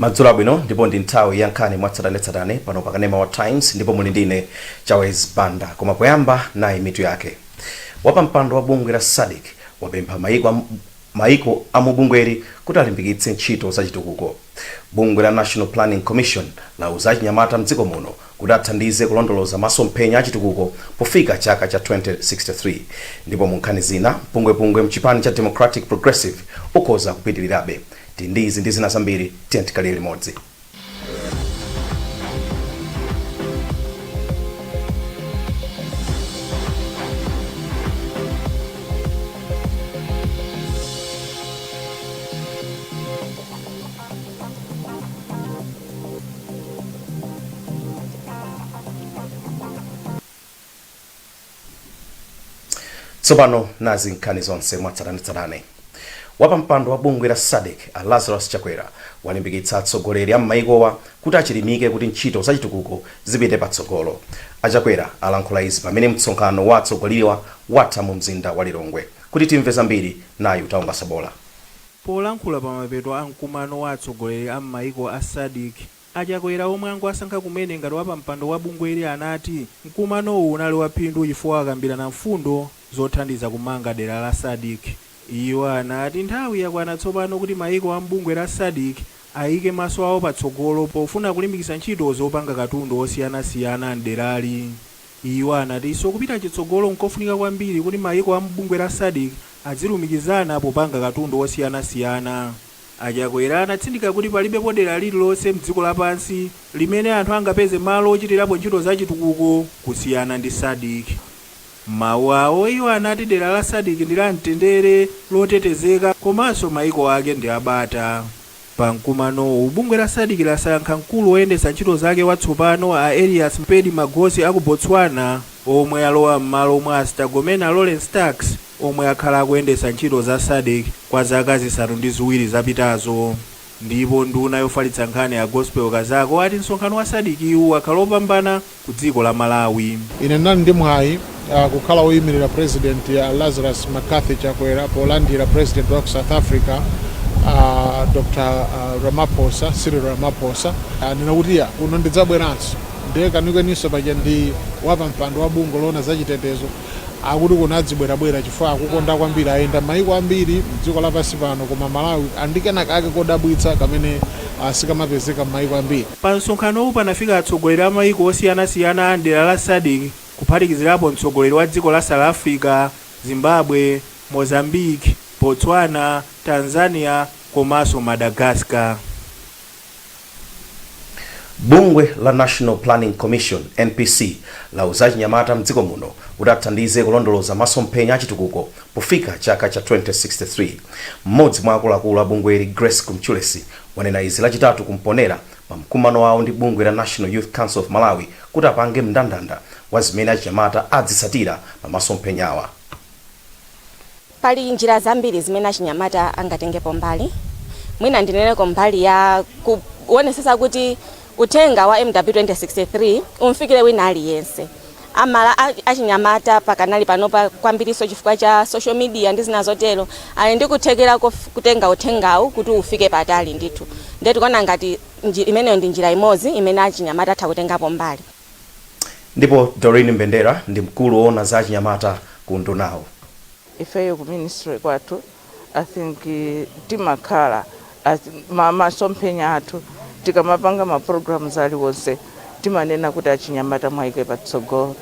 Madzulo bwino ndipo ndi nthawi ya nkhani mwatsatanetsatane pano pakanema wa Times ndipo muli ndine Chawes Banda. Koma poyamba nayi mitu yake. Wapampando wa bungwe la SADC wapempha maiko amubungweri kuti alimbikitse ntchito za chitukuko. Bungwe la National Planning Commission lauza achinyamata mdziko muno kuti athandize kulondoloza masomphenya a chitukuko pofika chaka cha 2063. Ndipo mu nkhani zina pungwe mchipani cha Democratic Progressive ukhoza kupitirirabe. Tindizi ndi zina zambiri tiyentikali limodzi. Tsopano nazi nkhani zonse mwatsatanetsatane. Wapampando wa bungwe la SADC Lazarus Chakwera walimbikitsa atsogoleri a m'maikowa kuti achilimike kuti ntchito za chitukuko zipite patsogolo. Achakwera alankhula izi pamene msonkhano wa atsogoleriwa watha mu mzinda wa Lilongwe. Kuti timve zambiri nayu taonga sabola. Polankhula pa mapeto a mkumano wa atsogoleri a m'maiko a SADC, Achakwera omwe angosankha kumene ngati wapampando wa bungweli anati mkumanowu unali waphindu chifukwa akambirana mfundo zothandiza kumanga dera la SADC. Iwo anati nthawi yakwana tsopano kuti maiko a mbungwe la SADC ayike maso awo patsogolo pofuna kulimbikitsa ntchito zopanga katundu osiyanasiyana m'derali. Iwo anatinso kupita chitsogolo nkofunika kwambiri kuti maiko a mbungwe la SADC azilumikizana popanga katundu osiyanasiyana. Achakwera anatsindika kuti palibepo dera lililonse m'dziko lapansi limene anthu angapeze malo ochitirapo ntchito za chitukuko kusiyana ndi SADC. Mawu awo iwo anati dera la SADC ndi la mtendere lotetezeka komanso maiko ake ndi abata. Pa mkumanowu bungwe la SADC lasankha mkulu woyendetsa ntchito zake watsopano a Elias Mpedi Magosi aku Botswana omwe alowa m'malo mwa Astagomena Lawrence Tax omwe akhala akuyendetsa ntchito za SADC kwa zaka zisanu ndi ziwiri zapitazo. Ndipo nduna yofalitsa nkhani ya Gospel Kazako ati msonkhano wa SADC iwu akhala opambana ku dziko la Malawi. Ine nani ndi mwayi kukhala woyimirira president ya Lazarus McCarthy Chakwera polandira president wa South Africa Dr. Ramaphosa, Cyril Ramaphosa. Ndinakuti kuno ndidzabweranso ndekanikweniso paja ndi wapampando wa bungwe lona zachitetezo akuti kunadzibwerabwera chifukwa akukonda kwambiri ayenda maiko ambiri mdziko lapansi pano koma Malawi andikenaka ake kodabwitsa kamene sikamapezeka m'maiko ambiri. Pa msonkhanowu panafika atsogoleri a maiko osiyanasiyana a dera la SADC kuphatikizirapo mtsogoleri wa dziko la South Africa, Zimbabwe, Mozambique, Botswana, Tanzania komanso Madagascar. Bungwe la National Planning Commission NPC lauza achinyamata mdziko muno kuti athandize kulondoloza masomphenya a chitukuko pofika chaka cha 2063. Mmodzi mwa akuluakulu a bungweli Grace Kumchulesi wanena izi lachitatu kumponera pa mkumano wawo ndi bungwe la National Youth Council of Malawi kuti apange mndandanda wa zimene achinyamata adzitsatira pa masomphenyawa. Pali njira zambiri zimene achinyamata angatengepo mbali. Mwina ndineneko mbali ya kuonesesa kuti utenga wa MW 2063 umfikire wina aliyense. Amala achinyamata pakanali panopa kwambiriso chifukwa cha social media ndi zina zotero ali ndi kuthekera kutenga uthengawu kuti ufike patali ndithu. Ndetu kona ngati imeneyo ndi njira imodzi imene achinyamata atha kutengapo mbali. Ndipo Doreen Mbendera ndi mkulu woona za achinyamata ku ndunawo. Ifeyo ku ministry kwathu I think timakhala masomphenya athu tikamapanga ma programs aliwonse timanena kuti achinyamata mwaike patsogolo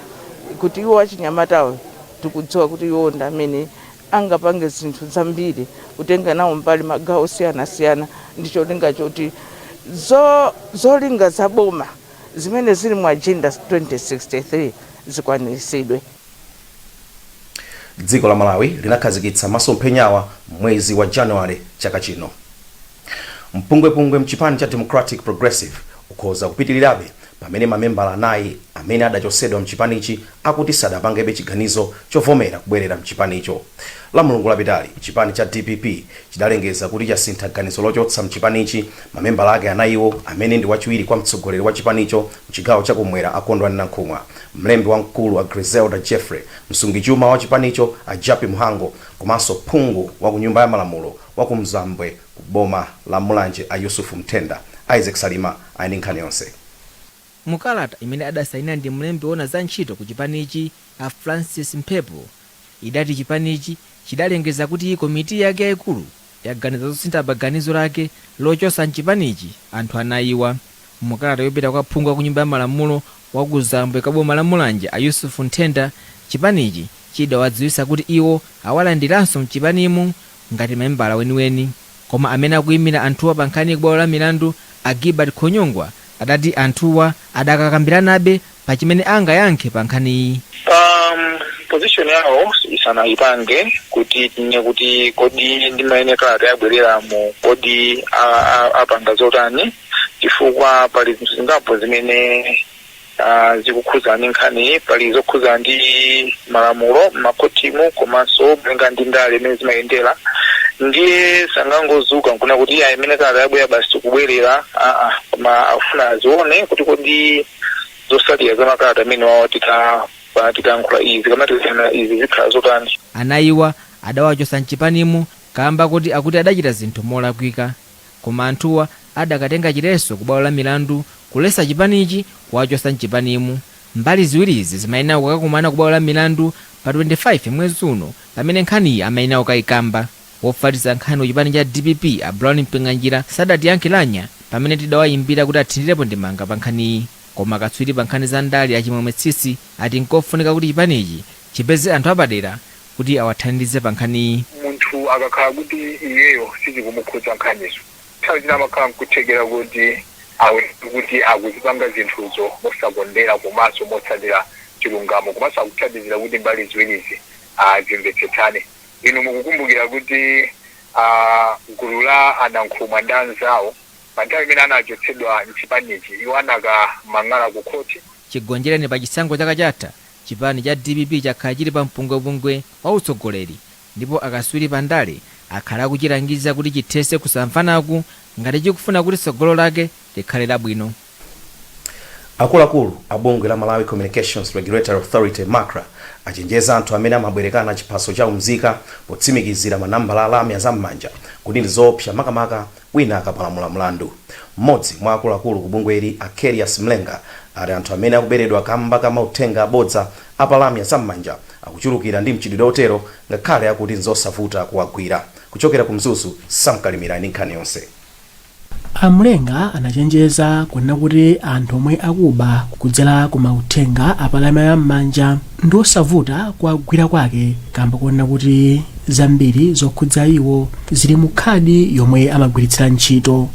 kuti iwo achinyamatawo tikudziwa kuti iwo ndi amene angapange zinthu zambiri kutenga nawo mbali magawo siyana ndicho linga choti zolinga zaboma zimene zili mu agenda 2063 zikwaniritsidwe. Dziko la Malawi linakhazikitsa masomphenyawa mwezi wa January chaka chino. Mpungwe mchipani cha Democratic Progressive ukhoza kupitirirabe pamene mamembala anayi amene adachosedwa mchipanichi akuti sadapangebe chiganizo chovomera kubwerera mchipanicho. La Mulungu lapitali chipani cha DPP chidalengeza kuti chasintha ganizo lochotsa mchipanichi mamembala ake anayiwo amene ndi wachiwiri kwa mtsogoleri wa chipanicho mchigawo chakumwera akondwani Nankhumwa, mlembi wamkulu wa Griselda Jeffrey, msungichuma wa chipanicho Ajapi Muhango komanso phungu wa kunyumba ya malamulo wa kumzambwe kuboma la Mulanje a Yusufu Mtenda Isaac Salima ali nkhani yonse. Mukalata imene adasaina ndi mlembi wona za ntchito ku chipanichi a Francis Mphepo idati chipanichi chidalengeza kuti komiti yake yaikulu yaganiza zosintha ganizo lake lochosa mchipanichi anthu anayiwa. Mukalata yopita kwa phungu ku nyumba ya malamulo wa ku Zambwe kaboma la Mulanje a Yusufu Nthenda chipanichi chidawadziwisa kuti iwo awalandiranso mchipanimu ngati membala weniweni, koma amene akuyimira anthuwa pa nkhani kubwalo la milandu a Gilbert Khonyongwa adati anthuwa adakakambiranabe pa chimene angayankhe pa nkhaniyi. Position yawo isanayipange kuti tinye kuti kodi ndimayenera kalata yabwereramo kodi apanga zotani, chifukwa pali zinthu zingapo zimene zikukhuza ndi nkhani, pali zokhuza ndi malamulo makotimu komanso kulenga ndi ndale imene zimayendera. Ndiye sangangozuka nkuna kuti iya imene kalata yabwera basi tikubwerera, koma afuna azione kuti kodi zosalira za makalata amene wawo tikayankhula izi kama tikuyana izi zikhala zotani. Anayiwa adawachosa mchipanimu kamba kuti akuti adachita zinthu molakwika, koma anthuwa adakatenga chileso ku bwalo la milandu kulesa chipanichi kuwachosa mchipanimu. Mbali ziwirizi zimayenera kukakumana ku bwalo la milandu pa 25 mwezi uno pamene nkhaniyi amayenera kukayikamba. Wofalitsa nkhani wachipani cha DPP a Brown Mpenganjira sadatiyankhiranya pamene tidawayimbira kuti athindirepo ndimanga pa nkhaniyi, koma katswiri pa nkhani za ndale achimwemwe tsitsi ati nkofunika kuti chipanichi chipeze anthu apadera kuti awathandize pa nkhaniyi. Munthu akakhala kuti iyeyo sizikumukhudza nkhanizo, nthawi zina amakhala nkuthekera kuti akuzipanga zinthuzo mosakondera komanso motsatira chilungamo, komanso akuthandizira kuti mbali ziwirizi zimvetsetsane. Inu mukukumbukira kuti gulu la anankhumwa ndi anzawo pa nthawi imene anachotsedwa mchipanichi iwo anakamang'ala ku khoti. Chigonjereni pa chisankho chaka chatha chipani cha DPP chakhala chili pa mpungwepungwe wa utsogoleri, ndipo akatswiri pa ndale akhala akuchilangiza kuti chithese kusamvanaku ngati chikufuna kuti tsogolo lake likhale labwino. Akuluakulu a bungwe la Malawi Communications Regulatory Authority MACRA achenjeza anthu amene amabwerekana chiphaso cha umzika potsimikizira manambala alami azam'manja kuti ndi zoopsa makamaka wina akapalamula mlandu. Mmodzi mwa akuluakulu ku bungweli a Kerias Mlenga ati anthu amene akuberedwa kamba ka mauthenga abodza apalami azam'manja akuchulukira ndi mchitidwe otero ngakhale akuti nzosavuta kuwagwira. Kuchokera ku Mzuzu, Samkalimira ndi nkhani yonse. Amlenga anachenjeza kunena kuti anthu omwe akuba kudzera ku mauthenga apalami am'manja ndosavuta kuwagwira kwake kamba kunena kuti zambiri zokhudza iwo zili mu khadi yomwe amagwiritsira ntchito.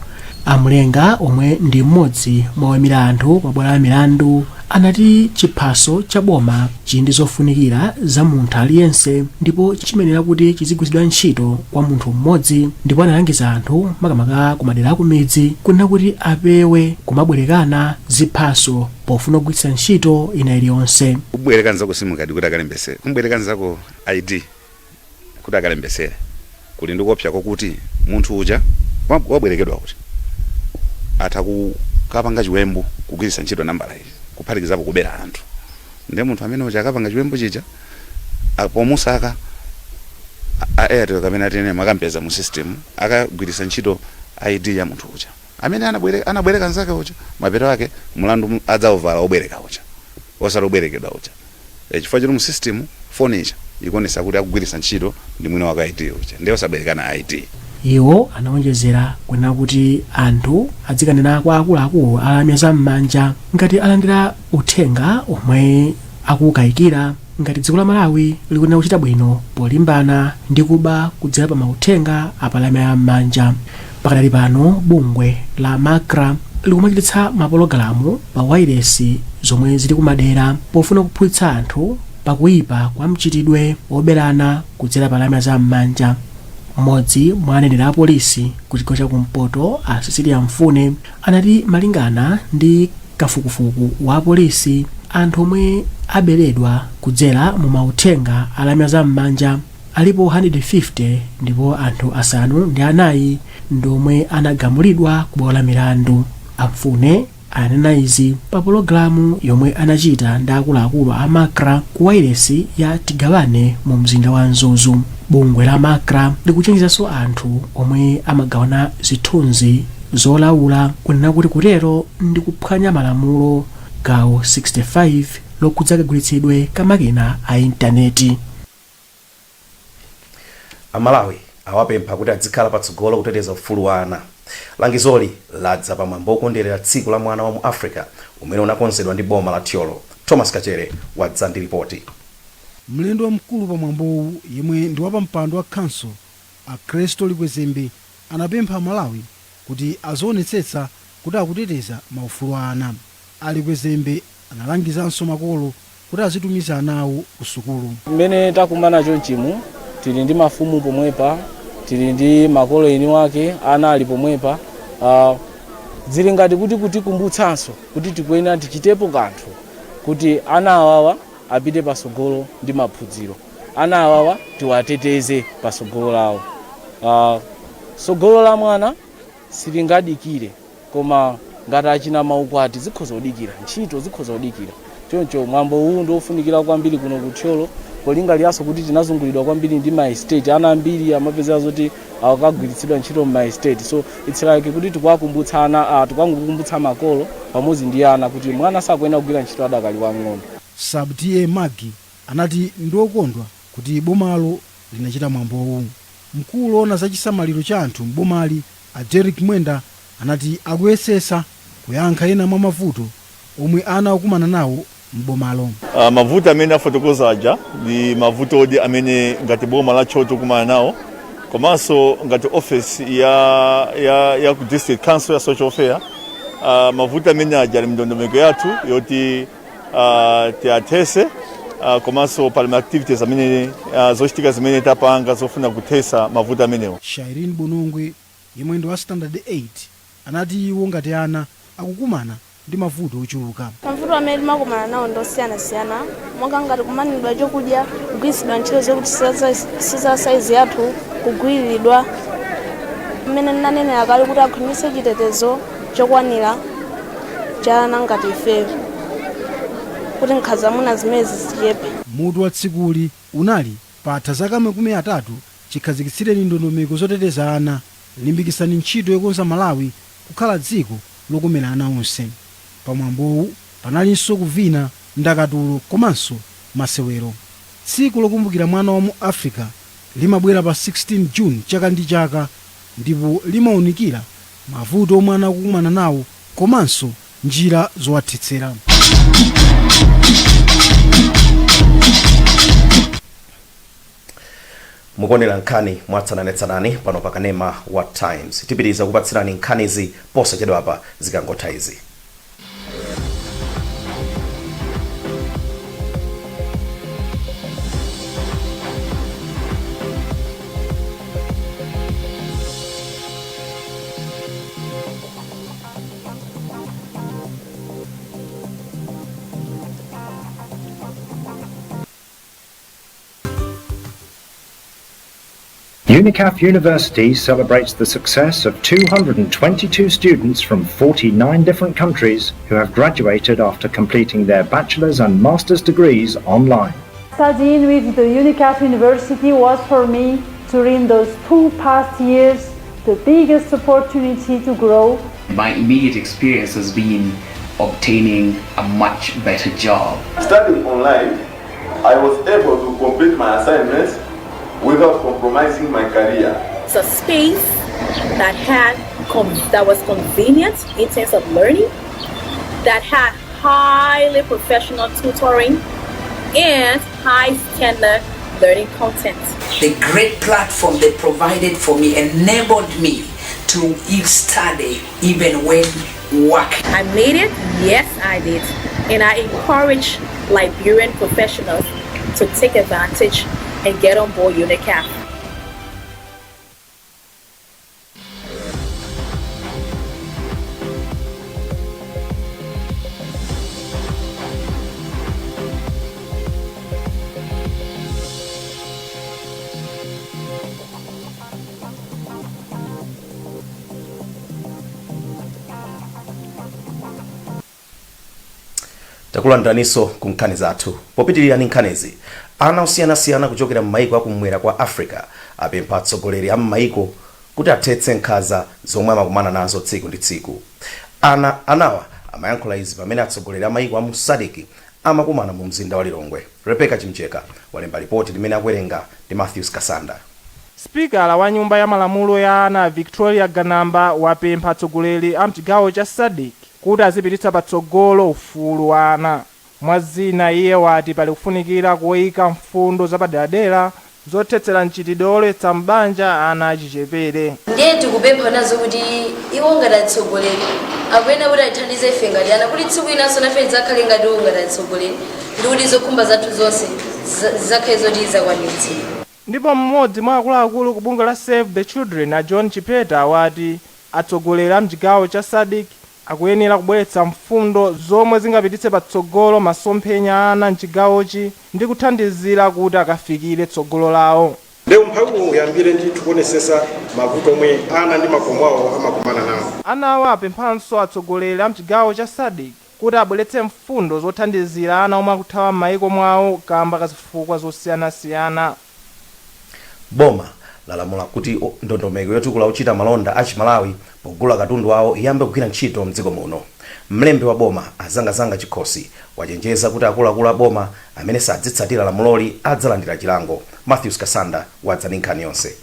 Amlenga omwe ndi mmodzi mwa oyimira anthu pa bwalo la milandu anati chiphaso cha boma chili ndi zofunikira za munthu aliyense ndipo chimenera kuti chizigwiritsidwa ntchito kwa munthu mmodzi, ndipo analangiza anthu makamaka ku madera aku midzi kunena kuti apewe kumabwerekana ziphaso pofuna kugwiritsa ntchito ina iliyonse. Kubwerekana zako simukadi kuti akalembesere, kubwerekana zako ID kuti akalembesere kuli ndikopsa kokuti munthu uja wabwerekedwa kuti atakukapanga chiwembu kugwiritsa ntchito nambala izi kuphatikizapo kubera anthu. Ndi munthu amene uja akapanga chiwembu chija pomusaka Airtel kamene atene makampeza mu system akagwiritsa ntchito ID ya munthu uja amene anabwereka nzake uja mapero ake mulandu adzaovala obwereka uja osala obwerekedwa uja. Chifukwa choti mu system phone ija ikuonesa kuti akugwiritsa ntchito ndi mwini wake ID uja ndi osaberekana ID. Iwo anawonjezera kunena kuti anthu adzikanena kwa akuluakulu alami azam'manja ngati alandira uthenga omwe akukayikira ngati dziko la Malawi likunena kuchita bwino polimbana ndi kuba kudzera pa mauthenga apalami am'manja. Pakadali pano bungwe la MACRA likumachititsa mapologalamu pa wailesi zomwe zili kumadera pofuna kuphunzitsa anthu pakuyipa kwa mchitidwe woberana kudzera palami azam'manja. Mmodzi mwa aneneri a polisi ku chigawo cha kumpoto a Cecilia Mfune anati malingana ndi kafukufuku wa polisi anthu omwe aberedwa kudzera mu mauthenga alami azam'manja alipo 150 ndipo anthu asanu ndi anayi ndomwe anagamulidwa ku bwalo la milandu. Amfune anena izi pa pologalamu yomwe anachita ndi akuluakulu a MACRA ku wailesi ya Tigawane mu mzinda wa Mzuzu. Bungwe la MACRA likuchenjezanso anthu omwe amagawana zithunzi zolaula kunena kuti kutero ndi kuphwanya malamulo gawo 65 lokhudza kagulitsidwe kamakina a intaneti. Amalawi awapempha kuti adzikhala patsogolo kuteteza ufulu wa ana. Langizoli ladza pamwambo okondwerera tsiku la mwana wa mu Africa umene unakonzedwa ndi boma la Tyolo. Thomas Kachere wadza ndi ripoti. Mlendo wamkulu pamwambowu yemwe ndi wapampando wa council Akresto Likwezembe anapempha Malawi kuti azionetsetsa kuti akuteteza maufulu a ana. Alikwezembe analangizanso makolo kuti azitumiza anawo ku sukulu. Mmene takumana chonchimu tili ndi mafumu pomwepa, tili ndi makolo eni wake, ana ali pomwepa. Zili ngati kuti kutikumbutsanso kuti tikuyenera tichitepo kanthu kuti ana awawa apite pasogolo ndi maphunziro. Ana awawa tiwateteze pasogolo lawo. Sogolo la mwana silingadikire, koma ngati achina maukwati zikhoza kudikira, ntchito zikhoza kudikira. Choncho mwambo huu ndofunikira kwambiri kuno ku Tyolo, polinga liaso kuti tinazungulidwa kwambiri ndi my state. Ana ambiri amapezera zoti akagwiritsidwa ntchito my state. So it's like kuti tikwakumbutsa ana, tikangokumbutsa makolo pamodzi ndi ana kuti mwana sakuyenera kugwira ntchito adakali wang'ono. Sabtie Magi anati ndiokondwa kuti bomalo linachita mwambo huu. Mkulu ona za chisamaliro cha anthu mbomali a Derek Mwenda anati akuyesesa kuyankha ena mwa mavuto omwe ana akumana nawo mbomalo. Mavuto amene afotokoza aja ndi mavuto odi amene ngati boma la Tyolo tikumana nawo, komanso ngati office ya ku district council ya social affair. Mavuto amene aja ali mndondomeko yathu yoti tiathese, komanso pali activities amene zochitika zimene tapanga zofuna kuthesa mavuto amenewo. Shairin Bonongwe yemwe ndi wa standard 8 anati iwo ngati ana akukumana ndi mavuto ochuluka. Mavuto amene timakumana nawo ndosiyanasiyana, monga ngati kumanidwa chokudya, kugwiritsidwa ntchito zokuti siza size yathu, kugwiridwa. Mmene nanenera kale kuti akhwimitse chitetezo chokwanira cha ana ngati ife, kuti nkhanza mwina zimene zichepe. Mutu wa tsikuli unali patha zaka makumi atatu chikhazikitsireni ndondomeko zoteteza ana, limbikitsani ntchito yokonza Malawi kukhala dziko lokomera ana onse. Pamwambowu panalinso kuvina ndakatulo komanso masewero. Tsiku lokumbukira mwana wa mu Africa limabwera pa 16 June chaka ndi chaka, ndipo limaunikira mavuto omwe ana akukumana nawo komanso njira zowathetsera. Mukonera nkhani mwatsananetsanani pano pakanema wa Times. Tipitiriza kupatsirani nkhanizi posachedwa apa zikangotha izi. UNICAF University celebrates the success of 222 students from 49 different countries who have graduated after completing their bachelor's and master's degrees online. Studying with the UNICAF University was for me, during those 2 past years, the biggest opportunity to grow. My immediate experience has been obtaining a much better job. Studying online, I was able to complete my assignments without compromising my career. It's a space that that was convenient in terms of learning, that had highly professional tutoring and high standard learning content. The great platform they provided for me enabled me to study even when work. I made it, yes I did, and I encourage Liberian professionals to take advantage and get on board UNICAF. Takulandaniso ku nkhani zathu. Popitirira ni nkhanizi, ana osiyanasiyana kuchokera m'maiko akumwera kwa Africa apempha atsogoleri a m'maiko kuti athetse nkhanza zomwe amakumana nazo tsiku ndi tsiku. Anawa amayankhula izi pamene atsogoleri amayiko amu SADC amakumana mu mzinda wa Lilongwe. Rebecca Chimcheka walemba ripoti limene akuwerenga ndi Matthews Kasanda. Spikala wa nyumba ya malamulo ya ana Victoria Ganamba wapempha atsogoleri a mchigawo cha SADC kuti azipititsa patsogolo ufulu wa ana. Mwazina iye wati pali kufunikira kuyika mfundo zapaderadera zothetsera mchitidwe oletsa mbanja ana achichepere. Ndiye tikupempha nazo kuti iwo ngati atsogoleri akuyenda kuti athandize ife ngati ana kuti tsiku inanso nafe tidzakhale ngati iwo ngati atsogoleri ndi kuti zokhumba zathu zonse zakhale zoti zakwanitsidwa. Ndipo mmodzi mwa akuluakulu ku bungwe la Save the Children a John Chipeta wati atsogoleri a mchigawo cha SADC akuyenera kubweretsa mfundo zomwe zingapititse patsogolo masomphenya ana mchigawochi ndi kuthandizira kuti akafikire tsogolo lawo. Leo mphawi uyambire ndithu kuonesesa mavuto omwe ana ndi makomo awo amakumana nawo. Anawa apemphanso atsogoleri a mchigawo cha SADC kuti abweretse mfundo zothandizira ana omwe akuthawa m'mayiko mwawo kamba ka zifukwa zosiyanasiyana. Boma lalamula kuti ndondomeko yotukula uchita malonda a Chimalawi pogula katundu wawo iyambe kugwira ntchito mdziko muno. Mlembi wa boma azangazanga Chikhosi wachenjeza kuti akuluakulu a boma amene sadzitsatira lamuloli adzalandira chilango. Matthews Kasanda wadza ndi nkhani yonse.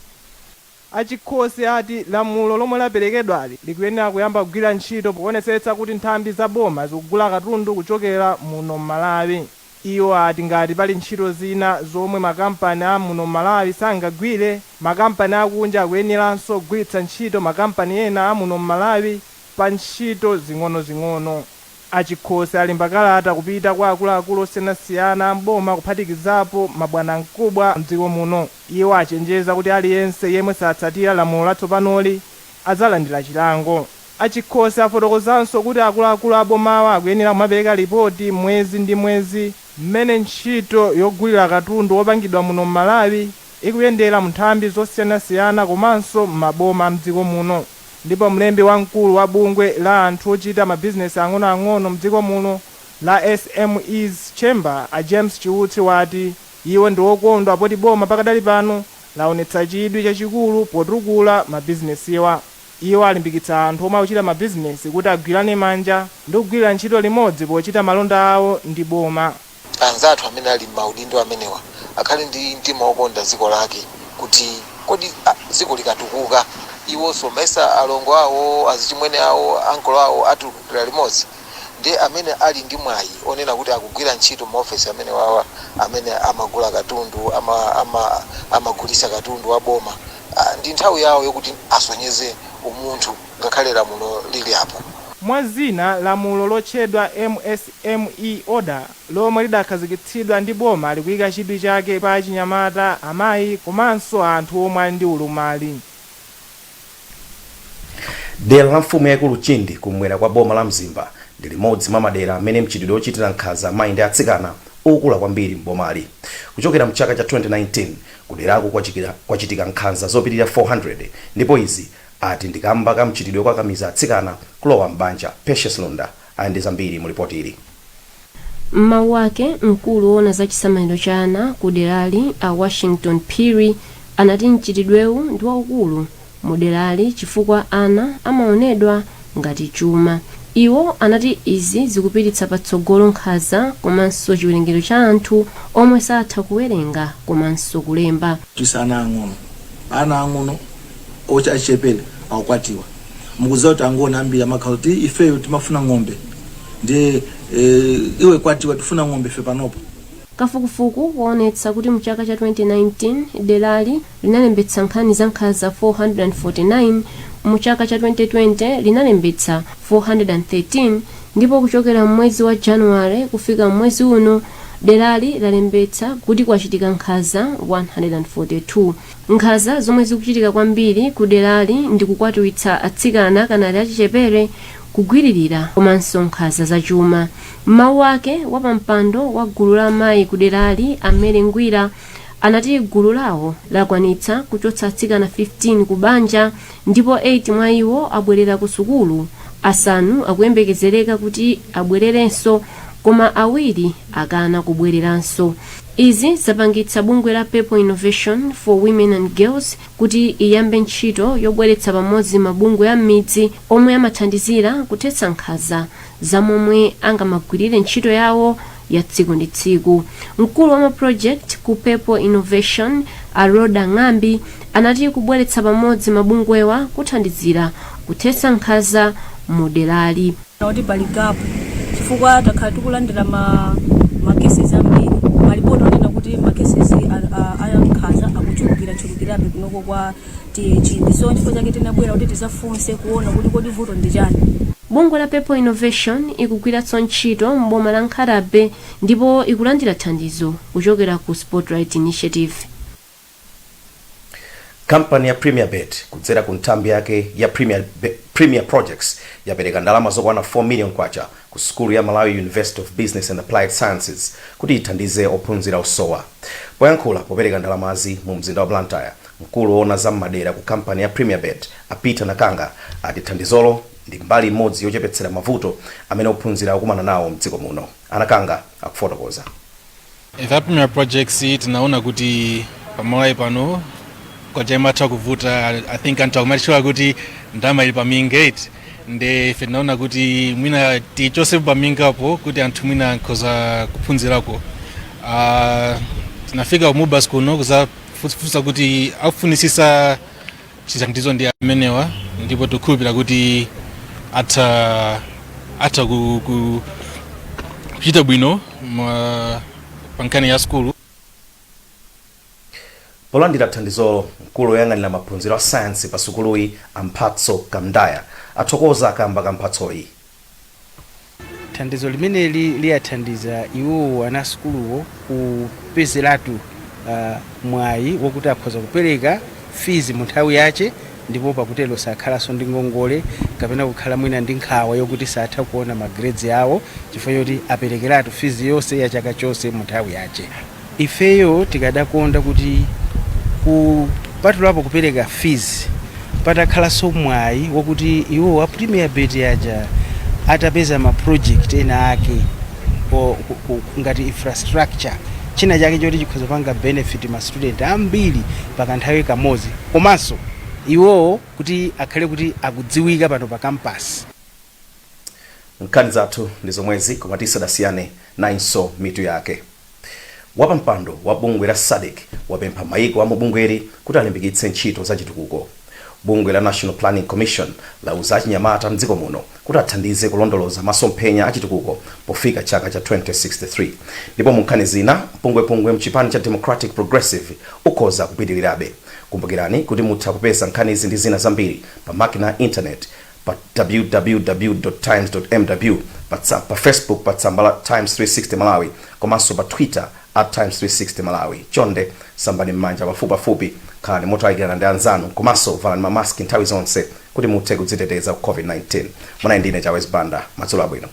Achikhosi ati lamulo lomwe laperekedwali likuyenera kuyamba kugwira ntchito poonetsetsa kuti nthambi za boma zikugula katundu kuchokera muno Malawi. Iwo ati ngati pali ntchito zina zomwe makampani a muno Malawi sangagwire, makampani akunja akuyeneranso kugwiritsa ntchito makampani ena a muno Malawi pa ntchito zing'ono-zing'ono. Achikhosi alemba kalata kupita kwa akuluakulu osiyanasiyana a mboma kuphatikizapo mabwanamkubwa mdziko muno. Iwo achenjeza kuti aliyense yemwe satsatira lamulo latsopanoli adzalandira chilango. Achikhosi afotokozanso kuti akuluakulu a bomawa akuyenera kumapereka ripoti mwezi ndi mwezi mmene ntchito yogulira katundu wopangidwa muno Malawi ikuyendera mu nthambi zosiyanasiyana komanso m'maboma mdziko muno. Ndipo mlembi wamkulu wa bungwe la anthu ochita mabizinesi ang'onoang'ono mdziko muno la SMEs Chamber a James Chiuti wati iwo ndi okondwa poti boma pakadali pano laonetsa chidwi chachikulu potukula mabizinesiwa. Iwo alimbikitsa anthu omwe akuchita mabizinesi kuti agwirane manja ndi kugwira ntchito limodzi pochita malonda awo ndi boma. Anzathu amene ali maudindo amenewa akhale ndi mtima wokonda dziko lake kuti kodi dziko likatukuka iwo somesa alongo awo azichimwene awo ankolo awo atukira limodzi ndi amene ali ndi mwayi onena kuti akugwira ntchito maofesi amene wawa amene amagula katundu amagulisa katundu wa boma ndi nthawi yawo yokuti asonyeze umunthu ngakhale lamulo lili apo. Mwazina lamulo lotchedwa MSME order lomwe lidakhazikitsidwa ndi boma likuyika chidwi chake pa achinyamata, amayi komanso anthu omwe ali ndi ulumali. Dera la mfumu yaikulu Chindi kumwera kwa boma la Mzimba ndi limodzi mwa madera amene mchitidwe ochitira nkhanza amayi ndi atsikana ukula kwambiri mbomali. Kuchokera mchaka cha 2019 kuderako kwachitika nkhanza zopitirira 400 ndipo izi ati ndikamba ka mchitidwe kwakamiza atsikana kulowa mbanja. Precious Lunda andi zambiri mu ripoti ili. Mmawu ake mkulu wona za chisamaliro cha ana ku derali a Washington Perry anati mchitidwewu ndi waukulu mu derali chifukwa ana amaonedwa ngati chuma. Iwo anati izi zikupititsa patsogolo nkhanza komanso chiwerengero cha anthu omwe satha kuwerenga komanso kulemba. Ana ang'ono ocha achepere akukwatiwa mukudziwa kuti angona ambiri amakhala kuti ifeyo timafuna ng'ombe ndi iwe kwatiwa tifuna ng'ombe ife panopo. Kafukufuku kuonetsa kuti mchaka cha 2019 derali linalembetsa nkhani za nkhanza 449, muchaka cha 2020 linalembetsa 413, ndipo kuchokera mwezi wa January kufika mwezi uno derali lalembetsa kuti kwachitika nkhanza 142. Nkhanza zomwe zikuchitika kwambiri ku derali ndi kukwatiwitsa atsikana kanali achichepere, kugwiririra komanso nkhanza zachuma. Mawu ake wapampando wa gulu la amayi ku derali amene ngwira anati gulu lawo lakwanitsa kuchotsa atsikana 15 ku banja ndipo 8 mwa iwo abwerera ku sukulu, asanu akuyembekezereka kuti abwererenso koma awiri akana kubwereranso. Izi zapangitsa bungwe la Purple Innovation for Women and Girls kuti iyambe ntchito yobweretsa pamodzi mabungwe a midzi omwe amathandizira kuthetsa nkhanza zamomwe angamagwirire ntchito yawo ya tsiku ndi tsiku. Mkulu wa ma project ku Purple Innovation Aroda Ng'ambi anati kubweretsa pamodzi mabungwewa kuthandizira kuthetsa nkhanza modelali. Nauti pali gap chifukwa takhala tikulandira ma cases ambiri malipoti onena kuti ma cases ayankhanza akuchulukirabe kunoko kwa TH ndiso chifukwa chake tinabwera kuti tizafunse kuona kuti kodi vuto ndi chani. Bungwe la Purple Innovation ikugwiratsa ntchito mboma la Nkharabe ndipo ikulandira thandizo kuchokera ku Spotlight Initiative. Kampani ya Premier Bet kudzera ku nthambi yake ya Premier Projects yapereka ndalama zokwana 4 million kwacha ku skulu ya Malawi University of Business and Applied Sciences kuti ithandize ophunzira osowa. Poyankhula popereka ndalamazi mu mzinda wa Blantyre, mkulu woona za madera ku kampani ya Premier Bet Peter Nakanga ati thandizolo ndi mbali imodzi yochepetsera mavuto amene ophunzira akumana nawo mdziko muno. Anakanga akufotokoza. Ife Premier Projects tinaona kuti pamalawi pano kwa jema kuvuta. I think antakumalishiwa kuti ndama ili pamingate nde ife naona kuti mwina tichose pamingapo kuti anthu mwina nkhoza kuphunzirako. Tinafika umubas kuno kuzafusa kuti afunisisa chithandizo ndi amenewa ndipo tukhulupira kuti ata kuchita bwino pa nkhani ya skulu. Polandira thandizo, mkulu woyang'anira maphunziro a science pa sukuluyi Amphatso Kamdaya athokoza kamba ka mphatsoyi. Thandizo limene liyathandiza iwo ana sukuluwo kupezeratu mwayi wokuti akhoza kupereka fees mu nthawi yache ndipo pakutelo sakhalaso ndi ngongole kapena kukhala mwina ndi nkhawa yokuti satha kuona ma grades yawo chifukwa choti aperekeratu fees yonse ya chaka chonse mu nthawi yache. Ifeyo tikadakonda kuti kupatulapo kupereka fees patakhalanso mwayi wokuti iwo wa Premier Bet yaja atapeza ma project ena ake ngati infrastructure china chake choti chikhoza panga benefit ma student ambiri pakanthawi kamodzi komanso iwo kuti akhale kuti akudziwika pano pa campus. Nkhani zathu ndi zomwezi koma tisadasiyane nainso mitu yake. Wapampando wa bungwe la SADC wapempha maiko a mubungweri kuti alimbikitse ntchito za chitukuko. Bungwe la National Planning Commission lauza achinyamata mdziko muno kuti athandize kulondoloza masomphenya a chitukuko pofika chaka cha 2063. Ndipo mu nkhani zina pungwe mchipani cha Democratic Progressive ukhoza kupitirirabe. Kumbukirani kuti mutha kupeza nkhani izi ndi zina zambiri pa makina internet pa www.times.mw, pa Facebook pa tsamba la Times 360 Malawi, komanso pa Twitter @Times360 Malawi. Chonde sambani mmanja pafupi khalani motayikirana ndi anzanu komanso valani mamaski nthawi zonse kuti muthe kudziteteza ku COVID-19. Mwana ndine Jawes Banda, Madzulo abwino.